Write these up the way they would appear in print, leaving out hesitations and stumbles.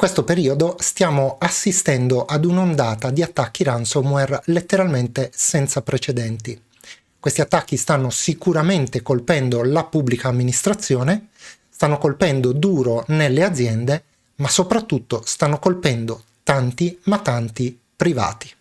questo periodo stiamo assistendo ad un'ondata di attacchi ransomware letteralmente senza precedenti. Questi attacchi stanno sicuramente colpendo la pubblica amministrazione, stanno colpendo duro nelle aziende, ma soprattutto stanno colpendo tanti privati.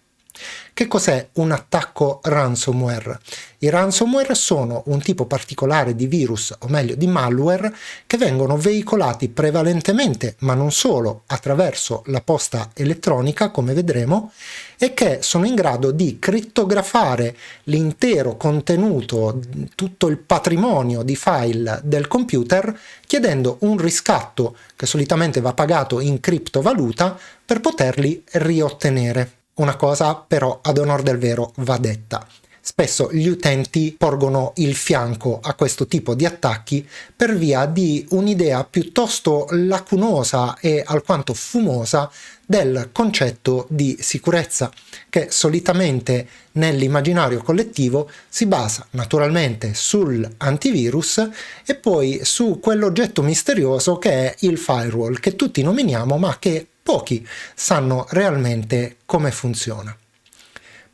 Che cos'è un attacco ransomware? I ransomware sono un tipo particolare di virus, o meglio di malware, che vengono veicolati prevalentemente, ma non solo, attraverso la posta elettronica, come vedremo, e che sono in grado di crittografare l'intero contenuto, tutto il patrimonio di file del computer, chiedendo un riscatto che solitamente va pagato in criptovaluta per poterli riottenere. Una cosa però ad onor del vero va detta. Spesso gli utenti porgono il fianco a questo tipo di attacchi per via di un'idea piuttosto lacunosa e alquanto fumosa del concetto di sicurezza, che solitamente nell'immaginario collettivo si basa naturalmente sull'antivirus e poi su quell'oggetto misterioso che è il firewall, che tutti nominiamo ma che pochi sanno realmente come funziona.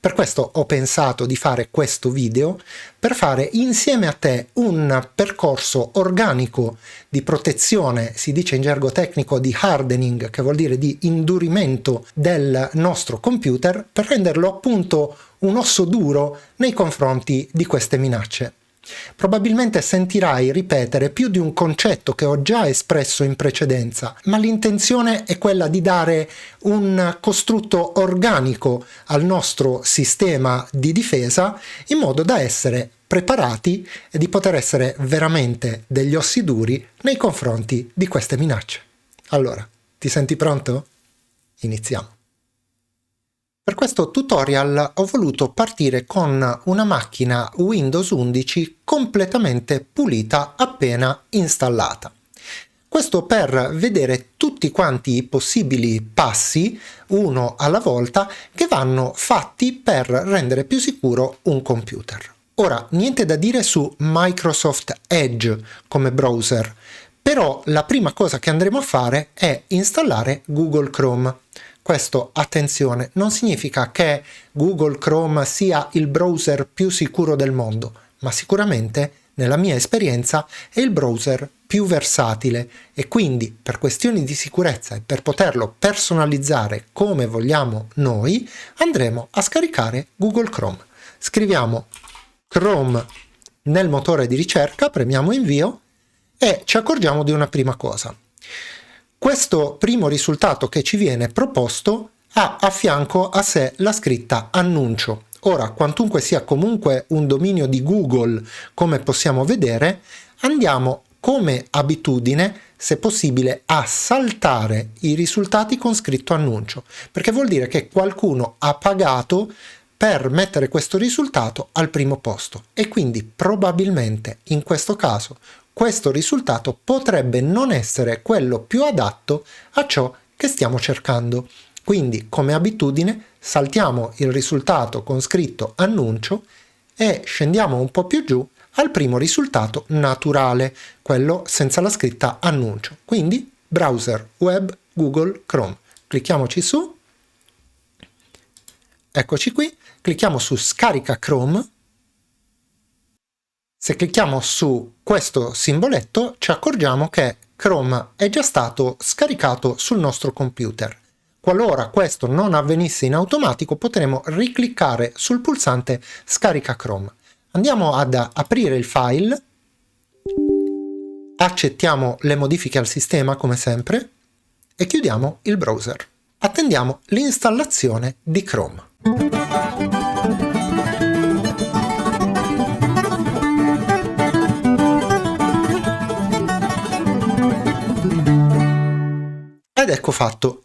Per questo ho pensato di fare questo video per fare insieme a te un percorso organico di protezione, si dice in gergo tecnico di hardening, che vuol dire di indurimento del nostro computer, per renderlo appunto un osso duro nei confronti di queste minacce. Probabilmente sentirai ripetere più di un concetto che ho già espresso in precedenza, ma l'intenzione è quella di dare un costrutto organico al nostro sistema di difesa in modo da essere preparati e di poter essere veramente degli ossi duri nei confronti di queste minacce. Allora, ti senti pronto? Iniziamo. Per questo tutorial ho voluto partire con una macchina Windows 11 completamente pulita appena installata. Questo per vedere tutti quanti i possibili passi, uno alla volta, che vanno fatti per rendere più sicuro un computer. Ora, niente da dire su Microsoft Edge come browser, però la prima cosa che andremo a fare è installare Google Chrome. Questo, attenzione, non significa che Google Chrome sia il browser più sicuro del mondo, ma sicuramente, nella mia esperienza, è il browser più versatile e quindi, per questioni di sicurezza e per poterlo personalizzare come vogliamo noi, andremo a scaricare Google Chrome. Scriviamo Chrome nel motore di ricerca, premiamo invio e ci accorgiamo di una prima cosa. Questo primo risultato che ci viene proposto ha a fianco a sé la scritta annuncio. Ora, quantunque sia comunque un dominio di Google, come possiamo vedere, andiamo come abitudine, se possibile, a saltare i risultati con scritto annuncio, perché vuol dire che qualcuno ha pagato per mettere questo risultato al primo posto e quindi probabilmente in questo caso questo risultato potrebbe non essere quello più adatto a ciò che stiamo cercando. Quindi, come abitudine, saltiamo il risultato con scritto annuncio e scendiamo un po' più giù al primo risultato naturale, quello senza la scritta annuncio. Quindi, browser web Google Chrome. Clicchiamoci su. Eccoci qui. Clicchiamo su scarica Chrome. Se clicchiamo su questo simboletto ci accorgiamo che Chrome è già stato scaricato sul nostro computer. Qualora questo non avvenisse in automatico potremo ricliccare sul pulsante scarica Chrome. Andiamo ad aprire il file, accettiamo le modifiche al sistema come sempre e chiudiamo il browser. Attendiamo l'installazione di Chrome. Ed ecco fatto,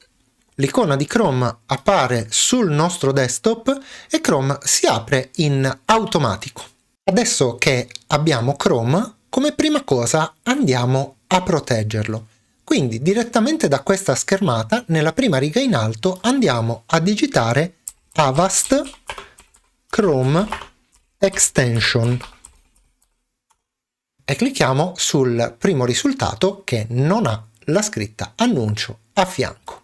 l'icona di Chrome appare sul nostro desktop e Chrome si apre in automatico. Adesso che abbiamo Chrome, come prima cosa andiamo a proteggerlo. Quindi direttamente da questa schermata, nella prima riga in alto, andiamo a digitare Avast Chrome Extension e clicchiamo sul primo risultato che non ha la scritta annuncio a fianco.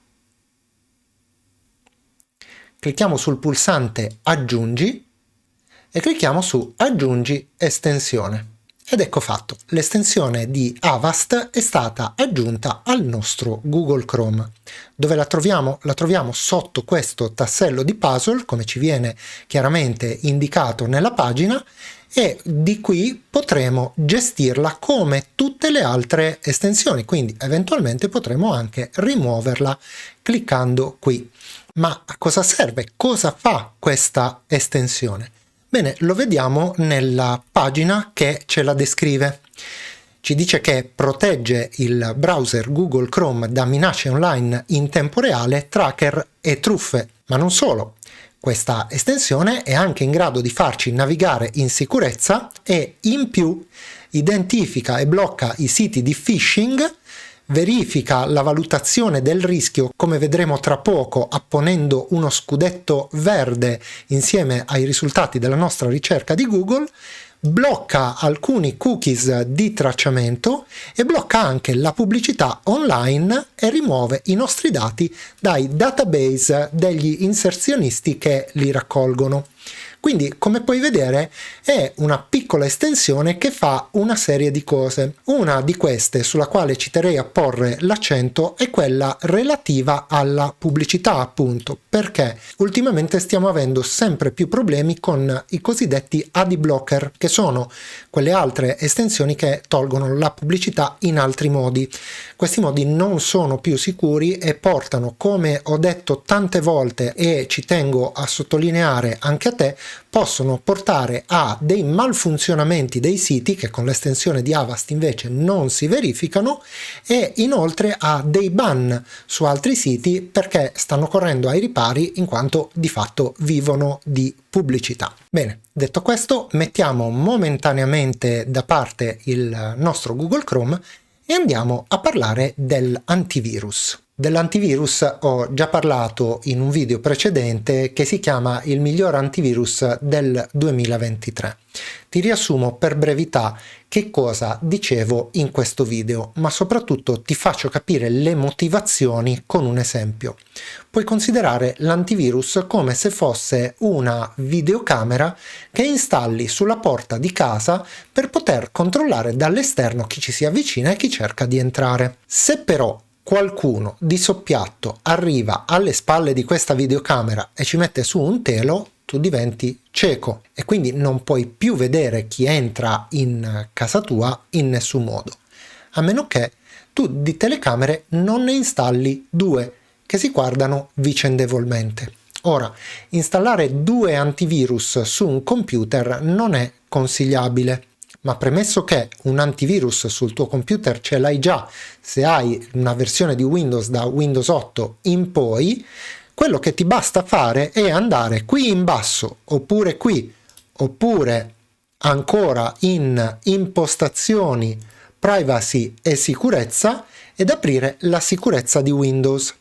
Clicchiamo sul pulsante aggiungi e clicchiamo su aggiungi estensione. Ed ecco fatto, l'estensione di Avast è stata aggiunta al nostro Google Chrome. Dove la troviamo? La troviamo sotto questo tassello di puzzle, come ci viene chiaramente indicato nella pagina, e di qui potremo gestirla come tutte le altre estensioni, quindi eventualmente potremo anche rimuoverla cliccando qui. Ma a cosa serve? Cosa fa questa estensione? Bene, lo vediamo nella pagina che ce la descrive. Ci dice che protegge il browser Google Chrome da minacce online in tempo reale, tracker e truffe, ma non solo. Questa estensione è anche in grado di farci navigare in sicurezza e in più identifica e blocca i siti di phishing, verifica la valutazione del rischio, come vedremo tra poco, apponendo uno scudetto verde insieme ai risultati della nostra ricerca di Google, blocca alcuni cookies di tracciamento e blocca anche la pubblicità online e rimuove i nostri dati dai database degli inserzionisti che li raccolgono. Quindi, come puoi vedere, è una piccola estensione che fa una serie di cose. Una di queste, sulla quale ci terrei a porre l'accento, è quella relativa alla pubblicità, appunto, perché ultimamente stiamo avendo sempre più problemi con i cosiddetti ad blocker, che sono quelle altre estensioni che tolgono la pubblicità in altri modi. Questi modi non sono più sicuri e portano, come ho detto tante volte e ci tengo a sottolineare anche a te, possono portare a dei malfunzionamenti dei siti che con l'estensione di Avast invece non si verificano e inoltre a dei ban su altri siti perché stanno correndo ai ripari in quanto di fatto vivono di pubblicità. Bene, detto questo, mettiamo momentaneamente da parte il nostro Google Chrome e andiamo a parlare dell'antivirus. Dell'antivirus ho già parlato in un video precedente che si chiama il miglior antivirus del 2023. Ti riassumo per brevità che cosa dicevo in questo video, ma soprattutto ti faccio capire le motivazioni con un esempio. Puoi considerare l'antivirus come se fosse una videocamera che installi sulla porta di casa per poter controllare dall'esterno chi ci si avvicina e chi cerca di entrare. Se però qualcuno di soppiatto arriva alle spalle di questa videocamera e ci mette su un telo, tu diventi cieco e quindi non puoi più vedere chi entra in casa tua in nessun modo, a meno che tu di telecamere non ne installi due che si guardano vicendevolmente. Ora, installare due antivirus su un computer non è consigliabile. Ma premesso che un antivirus sul tuo computer ce l'hai già, se hai una versione di Windows da Windows 8 in poi, quello che ti basta fare è andare qui in basso, oppure qui, oppure ancora in impostazioni, privacy e sicurezza ed aprire la sicurezza di Windows.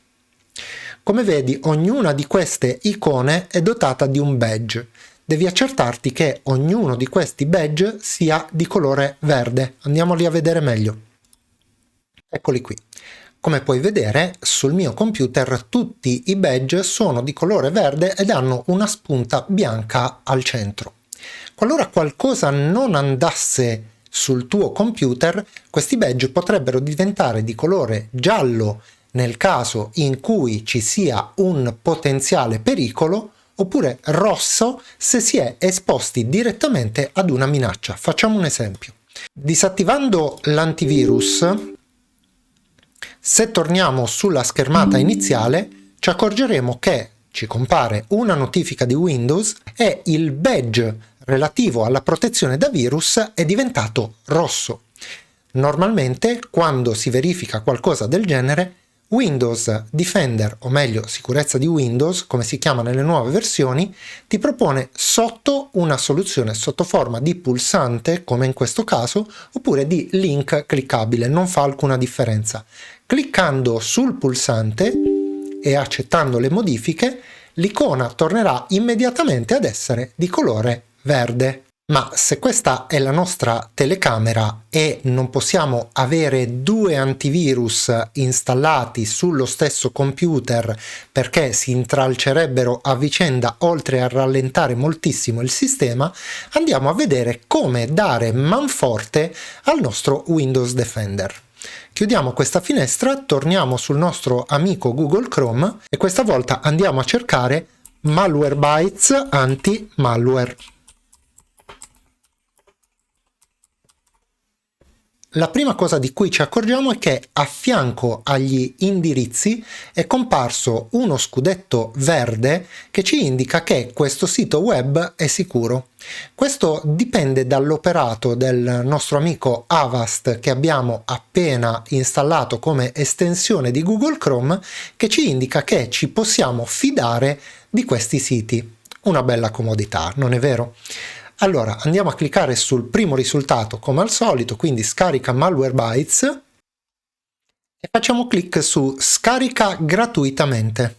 Come vedi, ognuna di queste icone è dotata di un badge. Devi accertarti che ognuno di questi badge sia di colore verde. Andiamoli a vedere meglio. Eccoli qui. Come puoi vedere, sul mio computer tutti i badge sono di colore verde ed hanno una spunta bianca al centro. Qualora qualcosa non andasse sul tuo computer, questi badge potrebbero diventare di colore giallo nel caso in cui ci sia un potenziale pericolo, oppure rosso se si è esposti direttamente ad una minaccia. Facciamo un esempio. Disattivando l'antivirus, se torniamo sulla schermata iniziale, ci accorgeremo che ci compare una notifica di Windows e il badge relativo alla protezione da virus è diventato rosso. Normalmente, quando si verifica qualcosa del genere, Windows Defender, o meglio sicurezza di Windows, come si chiama nelle nuove versioni, ti propone sotto una soluzione sotto forma di pulsante, come in questo caso, oppure di link cliccabile, non fa alcuna differenza. Cliccando sul pulsante e accettando le modifiche, l'icona tornerà immediatamente ad essere di colore verde. Ma se questa è la nostra telecamera e non possiamo avere due antivirus installati sullo stesso computer perché si intralcerebbero a vicenda oltre a rallentare moltissimo il sistema, andiamo a vedere come dare manforte al nostro Windows Defender. Chiudiamo questa finestra, torniamo sul nostro amico Google Chrome e questa volta andiamo a cercare Malwarebytes anti-malware. La prima cosa di cui ci accorgiamo è che a fianco agli indirizzi è comparso uno scudetto verde che ci indica che questo sito web è sicuro. Questo dipende dall'operato del nostro amico Avast che abbiamo appena installato come estensione di Google Chrome, che ci indica che ci possiamo fidare di questi siti. Una bella comodità, non è vero? Allora andiamo a cliccare sul primo risultato come al solito, quindi scarica Malwarebytes e facciamo clic su scarica gratuitamente.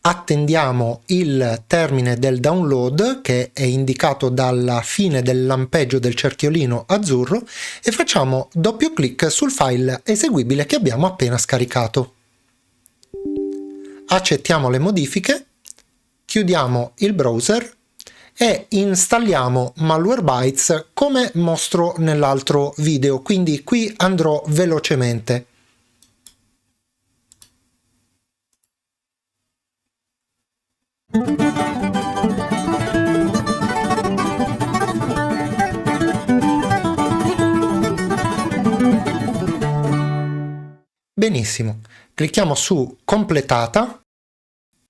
Attendiamo il termine del download che è indicato dalla fine del lampeggio del cerchiolino azzurro e facciamo doppio clic sul file eseguibile che abbiamo appena scaricato. Accettiamo le modifiche. Chiudiamo il browser e installiamo Malwarebytes come mostro nell'altro video, quindi qui andrò velocemente. Benissimo, clicchiamo su completata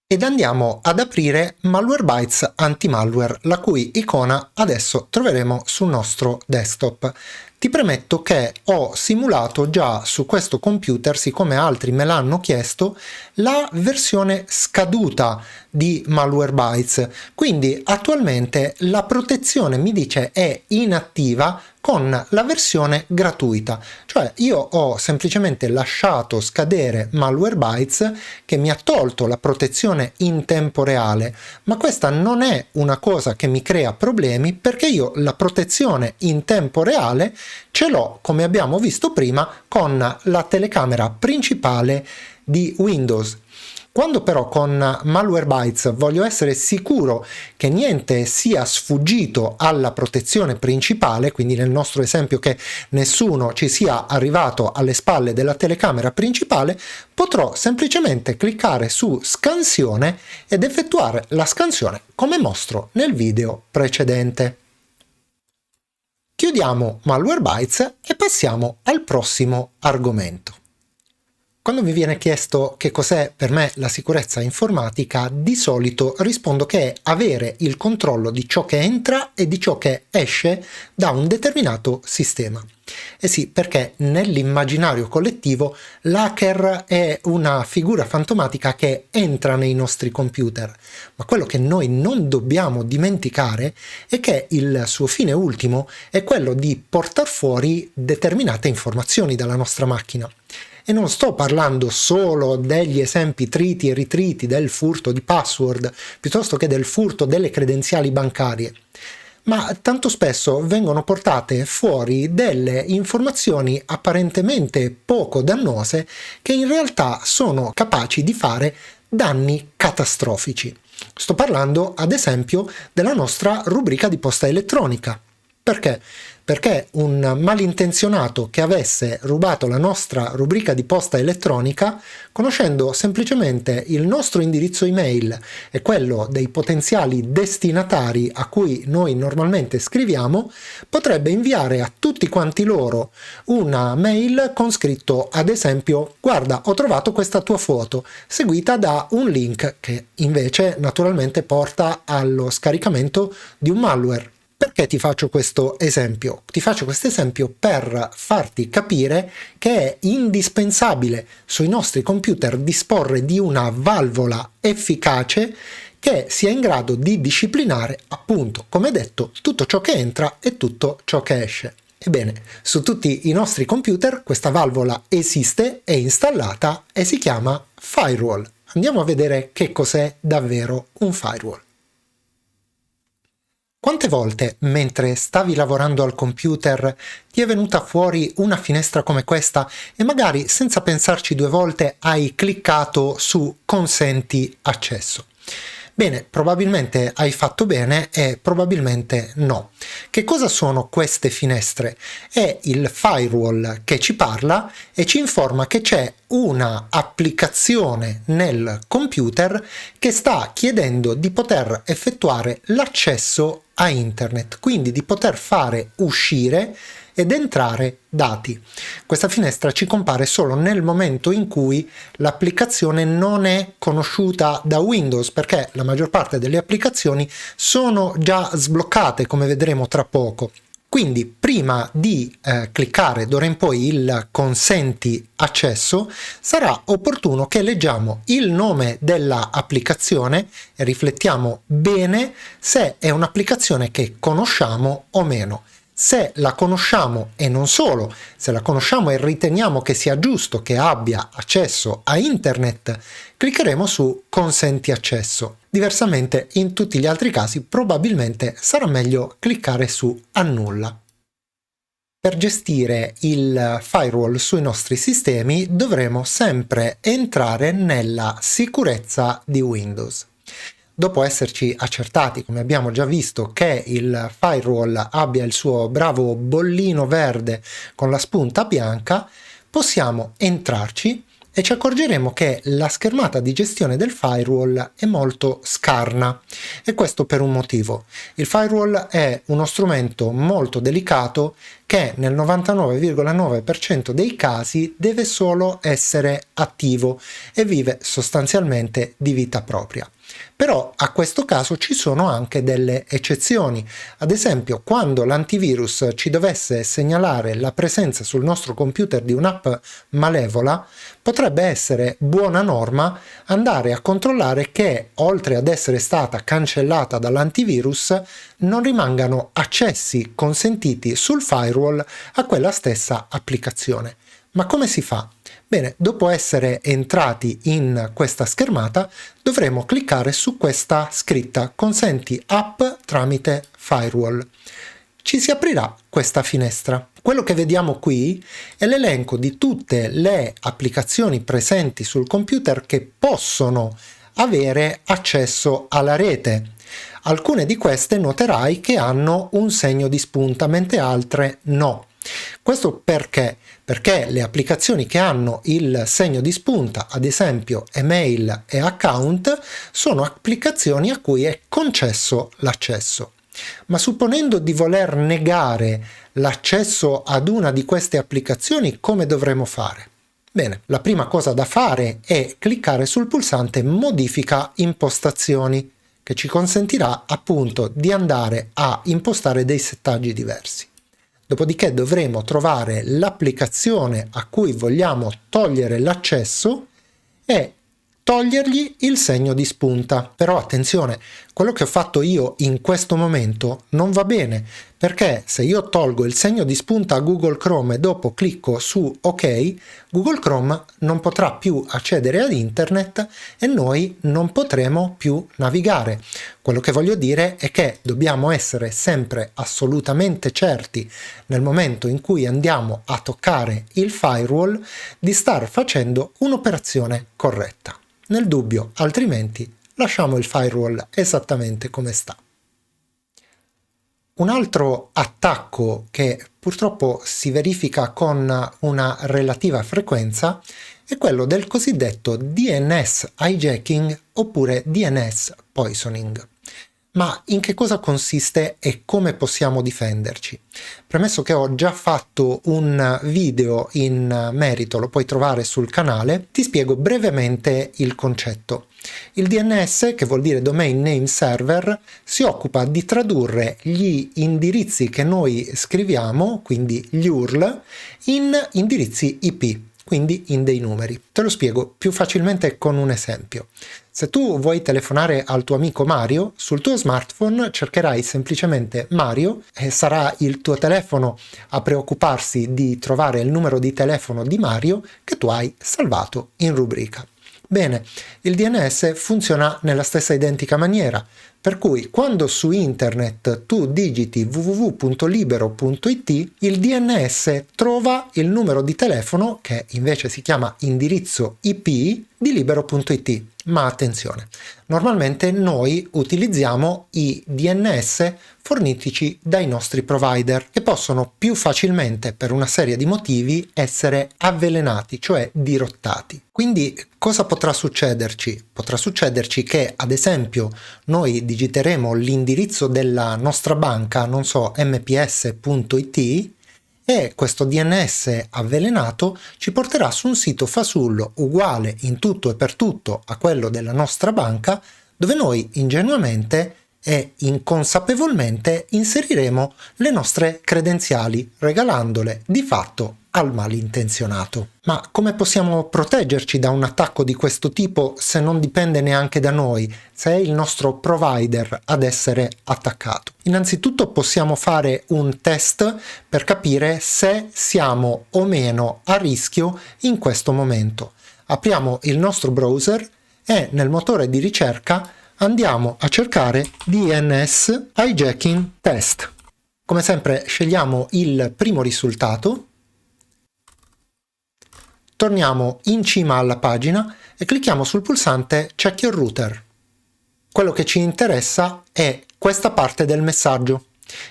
ed andiamo ad aprire Malwarebytes Anti-Malware, la cui icona adesso troveremo sul nostro desktop. Ti premetto che ho simulato già su questo computer, siccome altri me l'hanno chiesto, la versione scaduta di Malwarebytes, quindi attualmente la protezione mi dice è inattiva con la versione gratuita, cioè io ho semplicemente lasciato scadere Malwarebytes che mi ha tolto la protezione in tempo reale, ma questa non è una cosa che mi crea problemi perché io la protezione in tempo reale ce l'ho, come abbiamo visto prima, con la telecamera principale di Windows. Quando però con Malwarebytes voglio essere sicuro che niente sia sfuggito alla protezione principale, quindi nel nostro esempio che nessuno ci sia arrivato alle spalle della telecamera principale, potrò semplicemente cliccare su scansione ed effettuare la scansione come mostro nel video precedente. Chiudiamo Malwarebytes e passiamo al prossimo argomento. Quando mi viene chiesto che cos'è per me la sicurezza informatica, di solito rispondo che è avere il controllo di ciò che entra e di ciò che esce da un determinato sistema. Eh sì, perché nell'immaginario collettivo l'hacker è una figura fantomatica che entra nei nostri computer, ma quello che noi non dobbiamo dimenticare è che il suo fine ultimo è quello di portare fuori determinate informazioni dalla nostra macchina. E non sto parlando solo degli esempi triti e ritriti del furto di password, piuttosto che del furto delle credenziali bancarie, ma tanto spesso vengono portate fuori delle informazioni apparentemente poco dannose che in realtà sono capaci di fare danni catastrofici. Sto parlando, ad esempio, della nostra rubrica di posta elettronica. Perché? Perché un malintenzionato che avesse rubato la nostra rubrica di posta elettronica, conoscendo semplicemente il nostro indirizzo email e quello dei potenziali destinatari a cui noi normalmente scriviamo, potrebbe inviare a tutti quanti loro una mail con scritto, ad esempio: guarda, ho trovato questa tua foto, seguita da un link che invece naturalmente porta allo scaricamento di un malware. Perché ti faccio questo esempio? Ti faccio questo esempio per farti capire che è indispensabile sui nostri computer disporre di una valvola efficace che sia in grado di disciplinare, appunto, come detto, tutto ciò che entra e tutto ciò che esce. Ebbene, su tutti i nostri computer questa valvola esiste, è installata e si chiama firewall. Andiamo a vedere che cos'è davvero un firewall. Quante volte, mentre stavi lavorando al computer, ti è venuta fuori una finestra come questa e magari senza pensarci due volte hai cliccato su consenti accesso? Bene, probabilmente hai fatto bene e probabilmente no. Che cosa sono queste finestre? È il firewall che ci parla e ci informa che c'è una applicazione nel computer che sta chiedendo di poter effettuare l'accesso a internet, quindi di poter fare uscire ed entrare dati. Questa finestra ci compare solo nel momento in cui l'applicazione non è conosciuta da Windows, perché la maggior parte delle applicazioni sono già sbloccate, come vedremo tra poco. Quindi prima di cliccare d'ora in poi il consenti accesso, sarà opportuno che leggiamo il nome della applicazione e riflettiamo bene se è un'applicazione che conosciamo o meno. Se la conosciamo e non solo, se la conosciamo e riteniamo che sia giusto che abbia accesso a internet, cliccheremo su consenti accesso. Diversamente, in tutti gli altri casi, probabilmente sarà meglio cliccare su annulla. Per gestire il firewall sui nostri sistemi dovremo sempre entrare nella sicurezza di Windows. Dopo esserci accertati, come abbiamo già visto, che il firewall abbia il suo bravo bollino verde con la spunta bianca, possiamo entrarci e ci accorgeremo che la schermata di gestione del firewall è molto scarna, e questo per un motivo. Il firewall è uno strumento molto delicato che nel 99,9% dei casi deve solo essere attivo e vive sostanzialmente di vita propria. Però a questo caso ci sono anche delle eccezioni. Ad esempio, quando l'antivirus ci dovesse segnalare la presenza sul nostro computer di un'app malevola, potrebbe essere buona norma andare a controllare che, oltre ad essere stata cancellata dall'antivirus, non rimangano accessi consentiti sul firewall a quella stessa applicazione. Ma come si fa? Bene, dopo essere entrati in questa schermata, dovremo cliccare su questa scritta consenti app tramite firewall. Ci si aprirà questa finestra. Quello che vediamo qui è l'elenco di tutte le applicazioni presenti sul computer che possono avere accesso alla rete. Alcune di queste noterai che hanno un segno di spunta, mentre altre no. Questo perché? Perché le applicazioni che hanno il segno di spunta, ad esempio email e account, sono applicazioni a cui è concesso l'accesso. Ma supponendo di voler negare l'accesso ad una di queste applicazioni, come dovremo fare? Bene, la prima cosa da fare è cliccare sul pulsante Modifica impostazioni, che ci consentirà appunto di andare a impostare dei settaggi diversi. Dopodiché dovremo trovare l'applicazione a cui vogliamo togliere l'accesso e togliergli il segno di spunta. Però attenzione, quello che ho fatto io in questo momento non va bene, perché se io tolgo il segno di spunta a Google Chrome e dopo clicco su OK, Google Chrome non potrà più accedere ad internet e noi non potremo più navigare. Quello che voglio dire è che dobbiamo essere sempre assolutamente certi, nel momento in cui andiamo a toccare il firewall, di star facendo un'operazione corretta. Nel dubbio, altrimenti, lasciamo il firewall esattamente come sta. Un altro attacco che purtroppo si verifica con una relativa frequenza è quello del cosiddetto DNS hijacking oppure DNS poisoning. Ma in che cosa consiste e come possiamo difenderci? Premesso che ho già fatto un video in merito, lo puoi trovare sul canale, ti spiego brevemente il concetto. Il DNS, che vuol dire Domain Name Server, si occupa di tradurre gli indirizzi che noi scriviamo, quindi gli URL, in indirizzi IP, quindi in dei numeri. Te lo spiego più facilmente con un esempio. Se tu vuoi telefonare al tuo amico Mario, sul tuo smartphone cercherai semplicemente Mario e sarà il tuo telefono a preoccuparsi di trovare il numero di telefono di Mario che tu hai salvato in rubrica. Bene, il DNS funziona nella stessa identica maniera, per cui quando su internet tu digiti www.libero.it, il DNS trova il numero di telefono, che invece si chiama indirizzo IP, di libero.it. Ma attenzione, normalmente noi utilizziamo i DNS fornitici dai nostri provider, che possono più facilmente, per una serie di motivi, essere avvelenati, cioè dirottati. Quindi cosa potrà succederci? Potrà succederci che, ad esempio, noi digiteremo l'indirizzo della nostra banca, non so, mps.it, e questo DNS avvelenato ci porterà su un sito fasullo uguale in tutto e per tutto a quello della nostra banca, dove noi ingenuamente e inconsapevolmente inseriremo le nostre credenziali, regalandole di fatto al malintenzionato. Ma come possiamo proteggerci da un attacco di questo tipo se non dipende neanche da noi, se è il nostro provider ad essere attaccato? Innanzitutto possiamo fare un test per capire se siamo o meno a rischio in questo momento. Apriamo il nostro browser e nel motore di ricerca andiamo a cercare DNS hijacking test. Come sempre scegliamo il primo risultato, torniamo in cima alla pagina e clicchiamo sul pulsante Check your router. Quello che ci interessa è questa parte del messaggio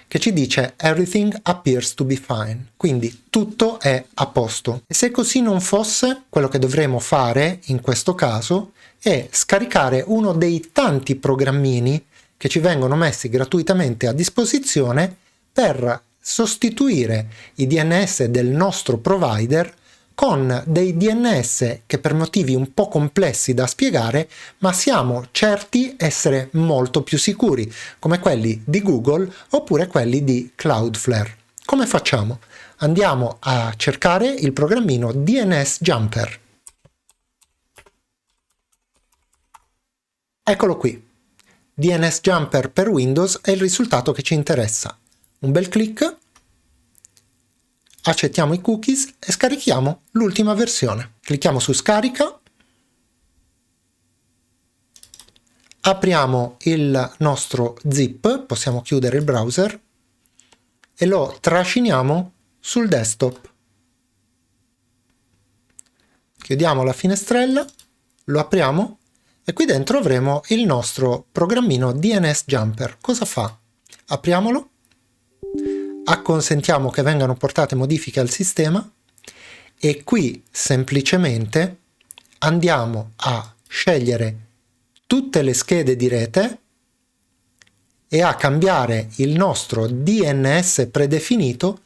che ci dice Everything appears to be fine, quindi tutto è a posto. E se così non fosse, quello che dovremo fare in questo caso è scaricare uno dei tanti programmini che ci vengono messi gratuitamente a disposizione per sostituire i DNS del nostro provider con dei DNS che per motivi un po' complessi da spiegare, ma siamo certi essere molto più sicuri, come quelli di Google oppure quelli di Cloudflare. Come facciamo? Andiamo a cercare il programmino DNS Jumper. Eccolo qui. DNS Jumper per Windows è il risultato che ci interessa. Un bel clic, accettiamo i cookies e scarichiamo l'ultima versione. Clicchiamo su scarica, apriamo il nostro zip, possiamo chiudere il browser e lo trasciniamo sul desktop. Chiudiamo la finestrella, lo apriamo e qui dentro avremo il nostro programmino DNS Jumper. Cosa fa? Apriamolo, acconsentiamo che vengano portate modifiche al sistema e qui semplicemente andiamo a scegliere tutte le schede di rete e a cambiare il nostro DNS predefinito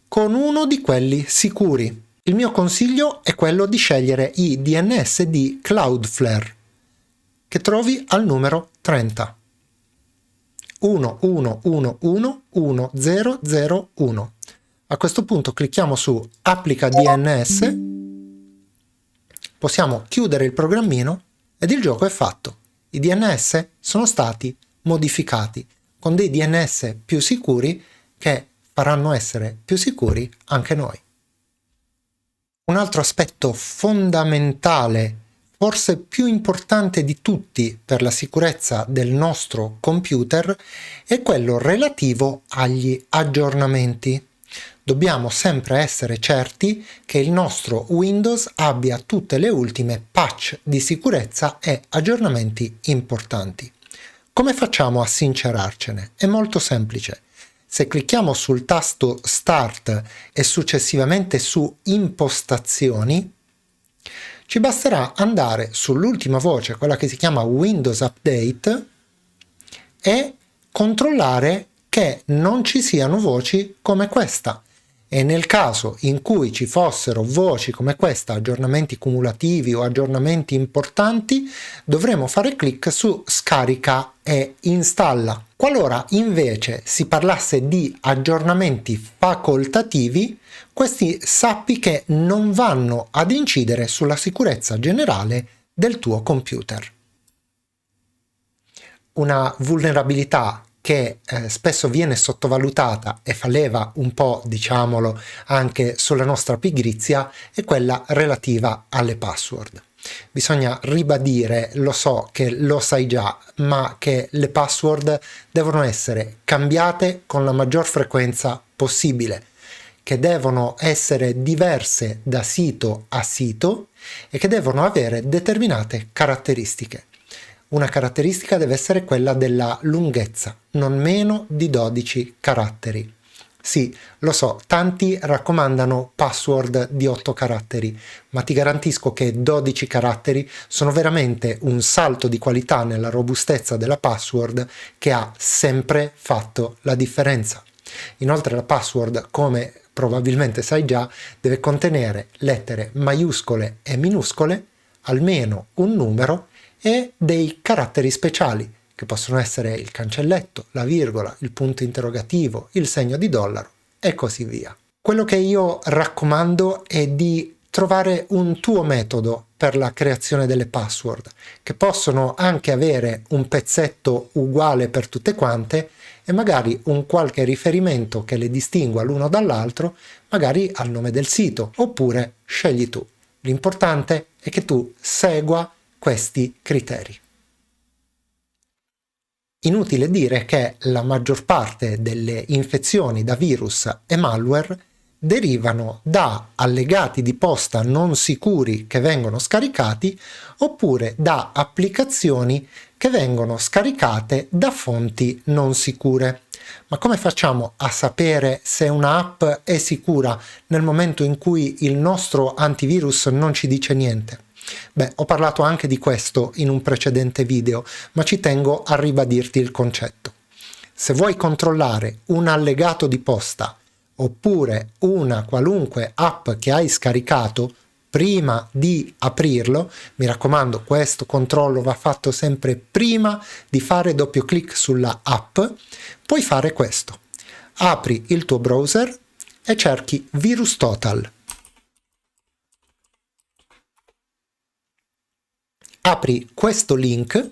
con uno di quelli sicuri. Il mio consiglio è quello di scegliere i DNS di Cloudflare, che trovi al numero 30. 11111001. A questo punto clicchiamo su Applica DNS, possiamo chiudere il programmino ed il gioco è fatto. I DNS sono stati modificati con dei DNS più sicuri che faranno essere più sicuri anche noi. Un altro aspetto fondamentale, forse più importante di tutti per la sicurezza del nostro computer, è quello relativo agli aggiornamenti. Dobbiamo sempre essere certi che il nostro Windows abbia tutte le ultime patch di sicurezza e aggiornamenti importanti. Come facciamo a sincerarcene? È molto semplice. Se clicchiamo sul tasto Start e successivamente su Impostazioni, ci basterà andare sull'ultima voce, quella che si chiama Windows Update, e controllare che non ci siano voci come questa. E nel caso in cui ci fossero voci come questa, aggiornamenti cumulativi o aggiornamenti importanti, dovremo fare clic su Scarica e Installa. Qualora invece si parlasse di aggiornamenti facoltativi, questi sappi che non vanno ad incidere sulla sicurezza generale del tuo computer. Una vulnerabilità che spesso viene sottovalutata e fa leva un po', diciamolo, anche sulla nostra pigrizia, è quella relativa alle password. Bisogna ribadire, lo so che lo sai già, ma che le password devono essere cambiate con la maggior frequenza possibile, che devono essere diverse da sito a sito e che devono avere determinate caratteristiche. Una caratteristica deve essere quella della lunghezza, non meno di 12 caratteri. Sì, lo so, tanti raccomandano password di 8 caratteri, ma ti garantisco che 12 caratteri sono veramente un salto di qualità nella robustezza della password che ha sempre fatto la differenza. Inoltre la password, come probabilmente sai già, deve contenere lettere maiuscole e minuscole, almeno un numero e dei caratteri speciali, che possono essere il cancelletto, la virgola, il punto interrogativo, il segno di dollaro e così via. Quello che io raccomando è di trovare un tuo metodo per la creazione delle password, che possono anche avere un pezzetto uguale per tutte quante e magari un qualche riferimento che le distingua l'uno dall'altro, magari al nome del sito, oppure scegli tu. L'importante è che tu segua questi criteri. Inutile dire che la maggior parte delle infezioni da virus e malware derivano da allegati di posta non sicuri che vengono scaricati oppure da applicazioni che vengono scaricate da fonti non sicure. Ma come facciamo a sapere se un'app è sicura nel momento in cui il nostro antivirus non ci dice niente? Beh, ho parlato anche di questo in un precedente video, ma ci tengo a ribadirti il concetto. Se vuoi controllare un allegato di posta oppure una qualunque app che hai scaricato prima di aprirlo, mi raccomando, questo controllo va fatto sempre prima di fare doppio clic sulla app, puoi fare questo. Apri il tuo browser e cerchi VirusTotal. Apri questo link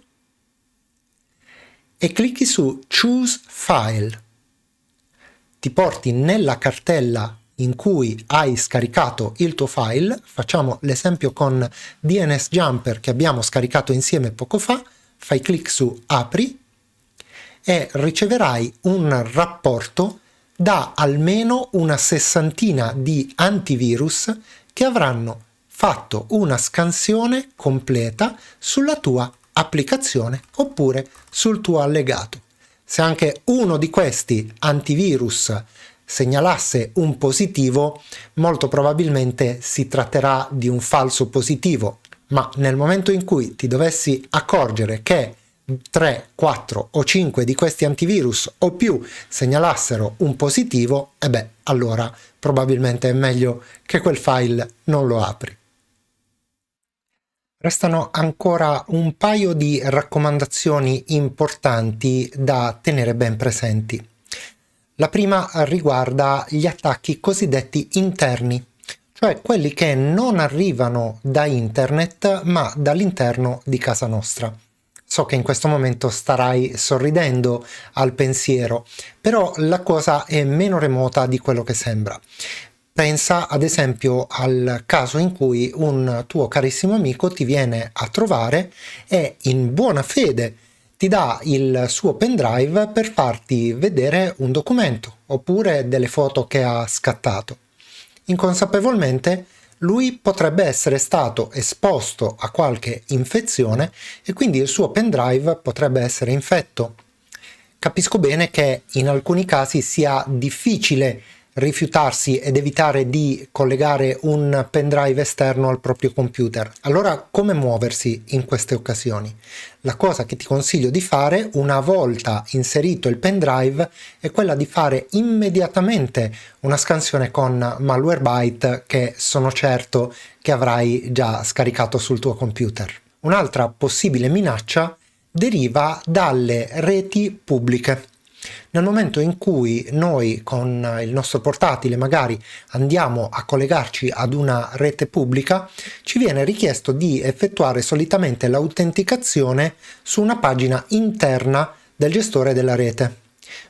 e clicchi su Choose File. Ti porti nella cartella in cui hai scaricato il tuo file. Facciamo l'esempio con DNS Jumper che abbiamo scaricato insieme poco fa. Fai clic su Apri e riceverai un rapporto da almeno una sessantina di antivirus che avranno fatto una scansione completa sulla tua applicazione oppure sul tuo allegato. Se anche uno di questi antivirus segnalasse un positivo, molto probabilmente si tratterà di un falso positivo, ma nel momento in cui ti dovessi accorgere che 3, 4 o 5 di questi antivirus o più segnalassero un positivo, allora probabilmente è meglio che quel file non lo apri. Restano ancora un paio di raccomandazioni importanti da tenere ben presenti. La prima riguarda gli attacchi cosiddetti interni, cioè quelli che non arrivano da internet ma dall'interno di casa nostra. So che in questo momento starai sorridendo al pensiero, però la cosa è meno remota di quello che sembra. Pensa ad esempio al caso in cui un tuo carissimo amico ti viene a trovare e in buona fede ti dà il suo pendrive per farti vedere un documento oppure delle foto che ha scattato. Inconsapevolmente lui potrebbe essere stato esposto a qualche infezione e quindi il suo pendrive potrebbe essere infetto. Capisco bene che in alcuni casi sia difficile rifiutarsi ed evitare di collegare un pendrive esterno al proprio computer. Allora, come muoversi in queste occasioni? La cosa che ti consiglio di fare una volta inserito il pendrive è quella di fare immediatamente una scansione con Malwarebytes che sono certo che avrai già scaricato sul tuo computer. Un'altra possibile minaccia deriva dalle reti pubbliche. Nel momento in cui noi con il nostro portatile magari andiamo a collegarci ad una rete pubblica, ci viene richiesto di effettuare solitamente l'autenticazione su una pagina interna del gestore della rete.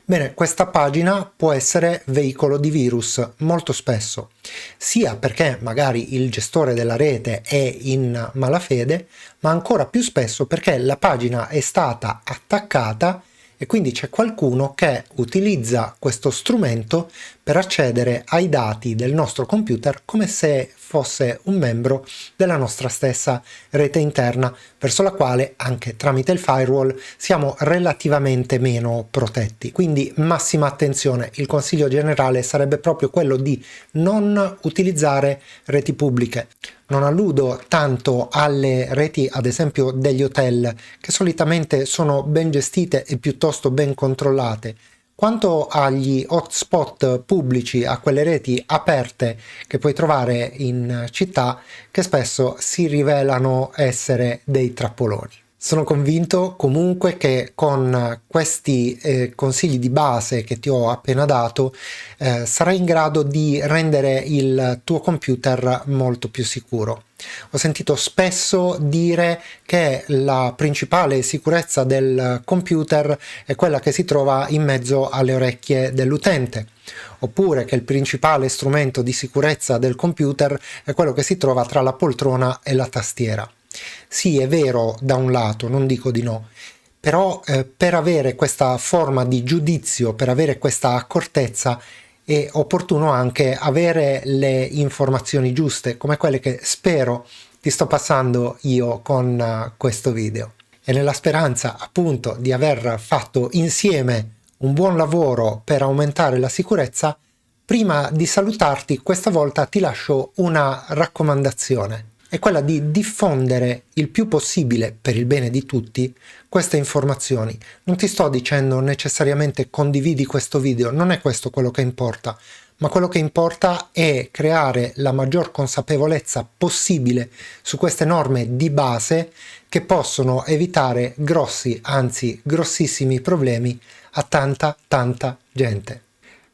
Bene, questa pagina può essere veicolo di virus molto spesso, sia perché magari il gestore della rete è in malafede, ma ancora più spesso perché la pagina è stata attaccata e quindi c'è qualcuno che utilizza questo strumento per accedere ai dati del nostro computer come se fosse un membro della nostra stessa rete interna, verso la quale anche tramite il firewall siamo relativamente meno protetti. Quindi massima attenzione, il consiglio generale sarebbe proprio quello di non utilizzare reti pubbliche. Non alludo tanto alle reti, ad esempio, degli hotel, che solitamente sono ben gestite e piuttosto ben controllate, quanto agli hotspot pubblici, a quelle reti aperte che puoi trovare in città, che spesso si rivelano essere dei trappoloni. Sono convinto comunque che con questi consigli di base che ti ho appena dato sarai in grado di rendere il tuo computer molto più sicuro. Ho sentito spesso dire che la principale sicurezza del computer è quella che si trova in mezzo alle orecchie dell'utente, oppure che il principale strumento di sicurezza del computer è quello che si trova tra la poltrona e la tastiera. Sì, è vero da un lato, non dico di no, però per avere questa forma di giudizio, per avere questa accortezza, è opportuno anche avere le informazioni giuste, come quelle che spero ti sto passando io con questo video. E nella speranza appunto di aver fatto insieme un buon lavoro per aumentare la sicurezza, prima di salutarti questa volta ti lascio una raccomandazione. È quella di diffondere il più possibile, per il bene di tutti, queste informazioni. Non ti sto dicendo necessariamente condividi questo video, non è questo quello che importa, ma quello che importa è creare la maggior consapevolezza possibile su queste norme di base che possono evitare grossi, anzi grossissimi problemi a tanta gente.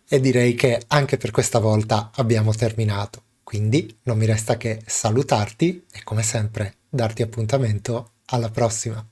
E direi che anche per questa volta abbiamo terminato. Quindi non mi resta che salutarti e come sempre darti appuntamento alla prossima.